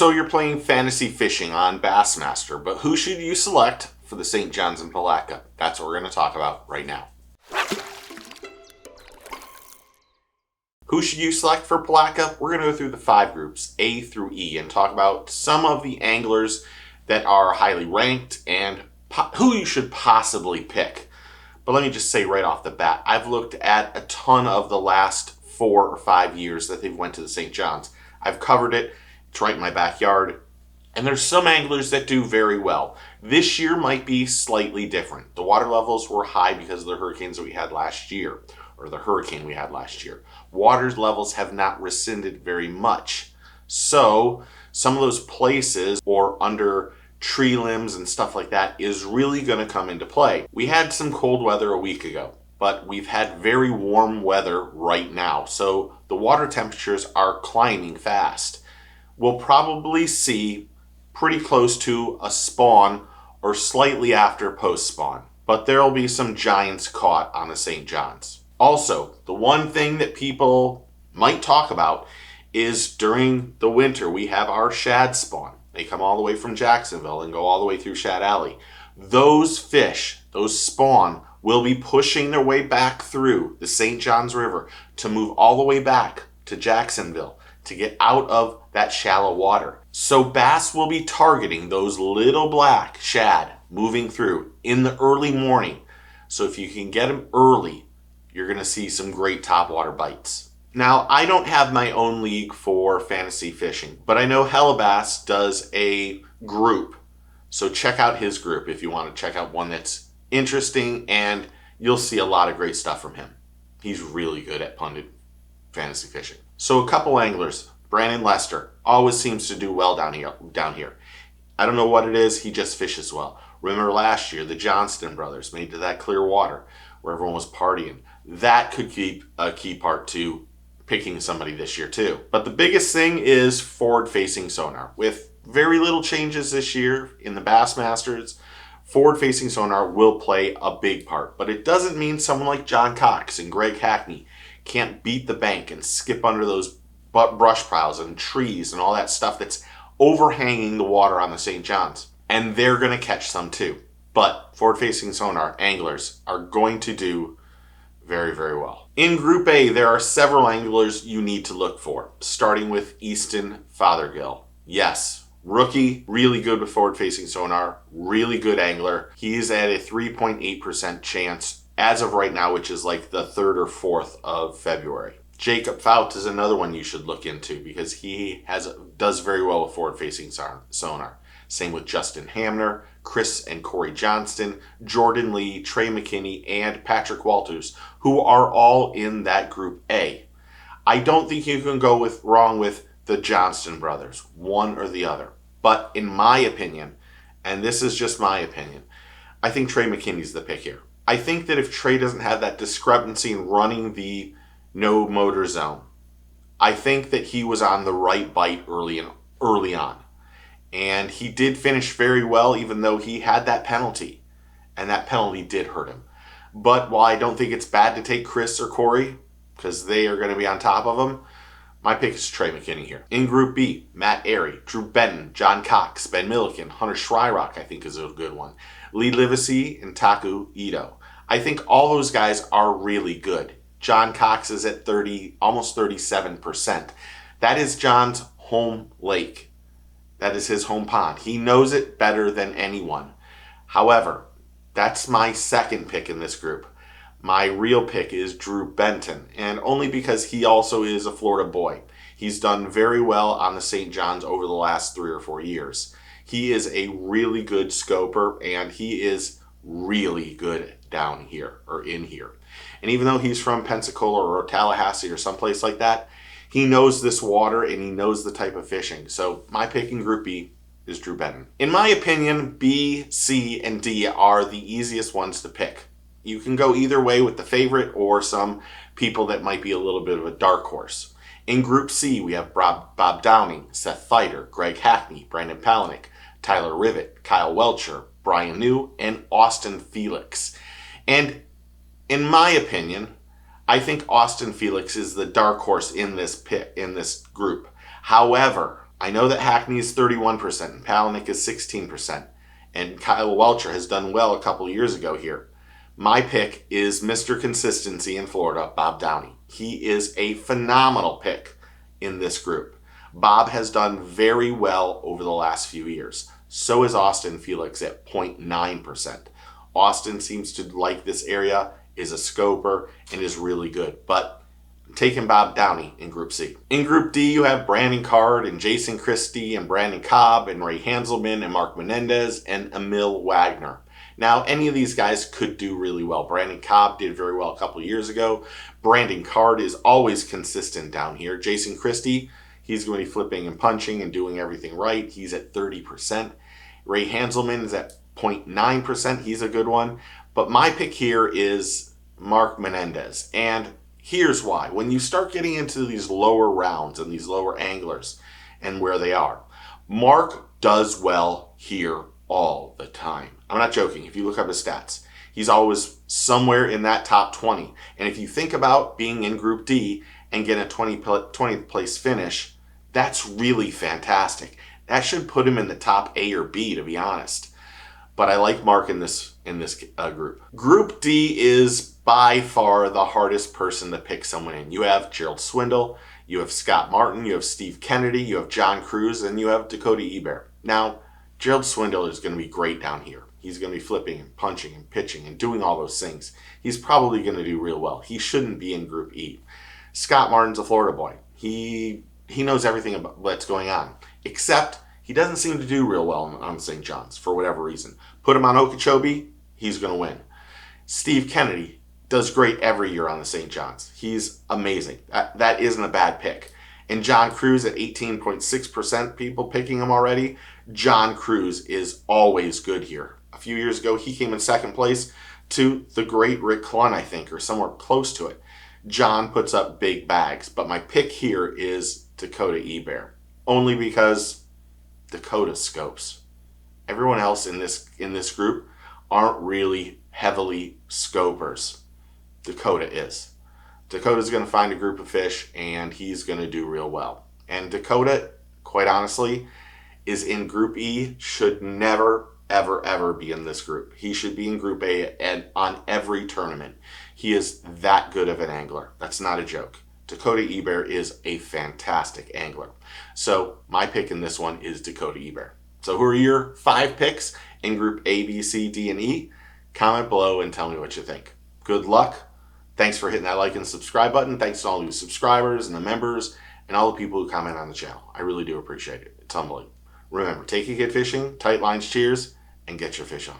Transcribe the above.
So you're playing fantasy fishing on Bassmaster, but who should you select for the St. John's and Palatka? That's what we're going to talk about right now. Who should you select for Palatka? We're going to go through the 5 groups, A through E, and talk about some of the anglers that are highly ranked and who you should possibly pick. But let me just say right off the bat, I've looked at a ton of the last 4 or 5 years that they've went to the St. John's. I've covered it. It's right in my backyard. And there's some anglers that do very well. This year might be slightly different. The water levels were high because of the hurricanes that we had last year, or the hurricane we had last year. Water levels have not rescinded very much. So some of those places or under tree limbs and stuff like that is really going to come into play. We had some cold weather a week ago, but we've had very warm weather right now. So the water temperatures are climbing fast. We'll probably see pretty close to a spawn or slightly after post-spawn. But there will be some giants caught on the St. John's. Also, the one thing that people might talk about is during the winter we have our shad spawn. They come all the way from Jacksonville and go all the way through Shad Alley. Those fish, those spawn, will be pushing their way back through the St. John's River to move all the way back to Jacksonville to get out of that shallow water. So bass will be targeting those little black shad moving through in the early morning. So if you can get them early, you're going to see some great topwater bites. Now, I don't have my own league for fantasy fishing, but I know Hellabass does a group. So check out his group if you want to check out one that's interesting, and you'll see a lot of great stuff from him. He's really good at pundit fantasy fishing. So a couple anglers. Brandon Lester always seems to do well down here. I don't know what it is, he just fishes well. Remember last year, the Johnston brothers made to that clear water where everyone was partying. That could keep a key part to picking somebody this year too. But the biggest thing is forward-facing sonar. With very little changes this year in the Bassmasters, forward-facing sonar will play a big part. But it doesn't mean someone like John Cox and Greg Hackney can't beat the bank and skip under those brush piles and trees and all that stuff that's overhanging the water on the St. John's. And they're going to catch some too. But forward-facing sonar anglers are going to do very, very well. In Group A, there are several anglers you need to look for, starting with Easton Fothergill. Yes, rookie, really good with forward-facing sonar, really good angler. He's at a 3.8% chance as of right now, which is like the 3rd or 4th of February. Jacob Fout is another one you should look into because he does very well with forward-facing sonar. Same with Justin Hamner, Chris and Corey Johnston, Jordan Lee, Trey McKinney, and Patrick Walters, who are all in that Group A. I don't think you can go wrong with the Johnston brothers, one or the other. But in my opinion, and this is just my opinion, I think Trey McKinney's the pick here. I think that if Trey doesn't have that discrepancy in running the no motor zone, I think that he was on the right bite early on. And he did finish very well, even though he had that penalty. And that penalty did hurt him. But while I don't think it's bad to take Chris or Corey, because they are going to be on top of him, my pick is Trey McKinney here. In Group B, Matt Airy, Drew Benton, John Cox, Ben Milliken, Hunter Schryrock, I think is a good one. Lee Livesey and Taku Ito. I think all those guys are really good. John Cox is at almost 37%. That is John's home lake. That is his home pond. He knows it better than anyone. However, that's my second pick in this group. My real pick is Drew Benton, and only because he also is a Florida boy. He's done very well on the St. John's over the last 3 or 4 years. He is a really good scoper, and he is really good down here, or in here. And even though he's from Pensacola or Tallahassee or someplace like that, he knows this water and he knows the type of fishing. So my pick in Group B is Drew Benton. In my opinion, B, C, and D are the easiest ones to pick. You can go either way with the favorite or some people that might be a little bit of a dark horse. In Group C, we have Bob Downing, Seth Feiter, Greg Hackney, Brandon Palaniuk, Tyler Rivet, Kyle Welcher, Brian New, and Austin Felix. And in my opinion, I think Austin Felix is the dark horse in this group. However, I know that Hackney is 31% and Palaniuk is 16%. And Kyle Welcher has done well a couple years ago here. My pick is Mr. Consistency in Florida, Bob Downey. He is a phenomenal pick in this group. Bob has done very well over the last few years. So is Austin Felix at 0.9%. Austin seems to like this area, is a scoper, and is really good. But I'm taking Bob Downey in Group C. In Group D, you have Brandon Card and Jason Christie and Brandon Cobb and Ray Hanselman and Mark Menendez and Emil Wagner. Now, any of these guys could do really well. Brandon Cobb did very well a couple years ago. Brandon Card is always consistent down here. Jason Christie, he's going to be flipping and punching and doing everything right. He's at 30%. Ray Hanselman is at 0.9%. He's a good one. But my pick here is Mark Menendez. And here's why. When you start getting into these lower rounds and these lower anglers and where they are, Mark does well here all the time. I'm not joking. If you look up his stats, he's always somewhere in that top 20. And if you think about being in Group D and get a 20th place finish, that's really fantastic. That should put him in the top A or B, to be honest. But I like Mark in this group. Group D is by far the hardest person to pick someone in. You have Gerald Swindle, you have Scott Martin, you have Steve Kennedy, you have John Cruz, and you have Dakota Ebert. Now, Gerald Swindle is going to be great down here. He's going to be flipping and punching and pitching and doing all those things. He's probably going to do real well. He shouldn't be in Group E. Scott Martin's a Florida boy. He knows everything about what's going on, except he doesn't seem to do real well on St. John's for whatever reason. Put him on Okeechobee, he's going to win. Steve Kennedy does great every year on the St. John's. He's amazing. That isn't a bad pick. And John Cruz at 18.6% people picking him already. John Cruz is always good here. A few years ago, he came in second place to the great Rick Clunn, I think, or somewhere close to it. John puts up big bags, but my pick here is Dakota Ebert, only because Dakota scopes. Everyone else in this group aren't really heavily scopers. Dakota is. Dakota's going to find a group of fish, and he's going to do real well. And Dakota, quite honestly, is in Group E, should never, ever, ever be in this group. He should be in Group A and on every tournament. He is that good of an angler. That's not a joke. Dakota Ebert is a fantastic angler. So my pick in this one is Dakota Ebert. So who are your 5 picks in Group A, B, C, D, and E? Comment below and tell me what you think. Good luck. Thanks for hitting that like and subscribe button. Thanks to all you subscribers and the members and all the people who comment on the channel. I really do appreciate it. It's humbling. Remember, take a kid fishing, tight lines, cheers, and get your fish on.